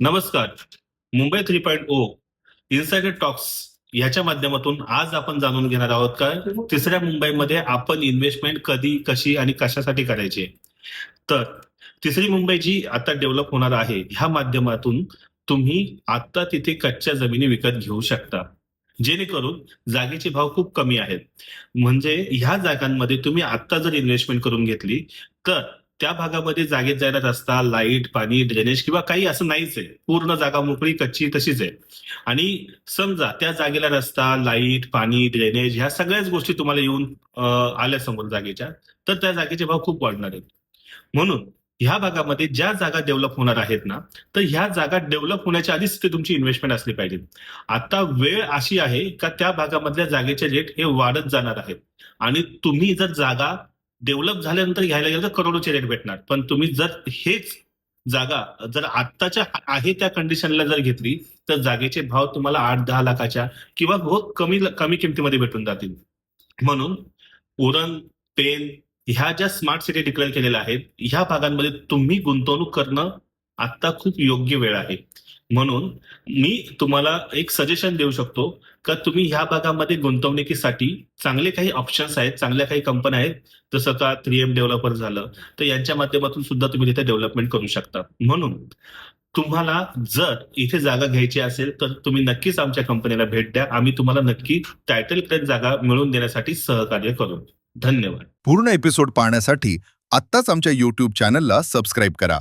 नमस्कार. Mumbai 3.0 insider talks याच्या माध्यमातून आज आपण जाणून घेणार आहोत का तिसऱ्या मुंबईमध्ये आपण इन्व्हेस्टमेंट कधी, कशी आणि कशासाठी करायची. तर तिसरी मुंबई जी आता डेव्हलप होणार आहे, ह्या माध्यमातून तुम्ही आता तिथे कच्च्या जमिनी विकत घेऊ शकता. जेणेकरून जागेचे भाव खूप कमी आहेत. म्हणजे ह्या जागांमध्ये तुम्ही आत्ता जर इन्व्हेस्टमेंट करून घेतली, तर त्या भागामध्ये जागेत जायला रस्ता, लाईट, पाणी, ड्रेनेज किंवा काही असं नाहीच आहे. पूर्ण जागा मोकळी, कच्ची तशीच आहे. आणि समजा त्या जागेला रस्ता, लाईट, पाणी, ड्रेनेज ह्या सगळ्याच गोष्टी तुम्हाला येऊन आल्या समोर जागेच्या, तर त्या जागेचे भाव खूप वाढणार आहेत. म्हणून ह्या भागामध्ये ज्या जागा डेव्हलप होणार आहेत ना, तर ह्या जागा डेव्हलप होण्याच्या आधीच ते तुमची इन्व्हेस्टमेंट असली पाहिजे. आता वेळ अशी आहे का त्या भागामधल्या जागेचे रेट हे वाढत जाणार आहेत आणि तुम्ही जर जागा डेव्हलप झाल्यानंतर घ्यायला गेलं तर करोडोचे रेट भेटणार. पण तुम्ही जर हेच जागा जर आत्ताच्या आहे त्या कंडिशनला जर घेतली, तर जागेचे भाव तुम्हाला 8-10 लाखाच्या किंवा बहुत कमी कमी किमतीमध्ये भेटून जातील. म्हणून उरण, पेन ह्या ज्या स्मार्ट सिटी डिक्लेअर केलेल्या आहेत, ह्या भागांमध्ये तुम्ही गुंतवणूक करणं आता खूप योग्य वेळ आहे. म्हणून मी तुम्हाला एक सजेशन देऊ शकतो का तुम्ही ह्या भागामध्ये गुंतवणुकीसाठी चांगले काही ऑप्शन्स आहेत, चांगल्या काही कंपन्या आहेत, जसं का 3M डेव्हलपर झालं, तर यांच्या माध्यमातून सुद्धा तुम्ही तिथे डेव्हलपमेंट करू शकता. म्हणून तुम्हाला जर इथे जागा घ्यायची असेल, तर तुम्ही नक्कीच आमच्या कंपनीला भेट द्या. आम्ही तुम्हाला नक्की टायटल प्लेस जागा मिळवून देण्यासाठी सहकार्य करू. धन्यवाद. पूर्ण एपिसोड पाहण्यासाठी आत्ताच आमच्या YouTube चॅनलला सबस्क्राईब करा.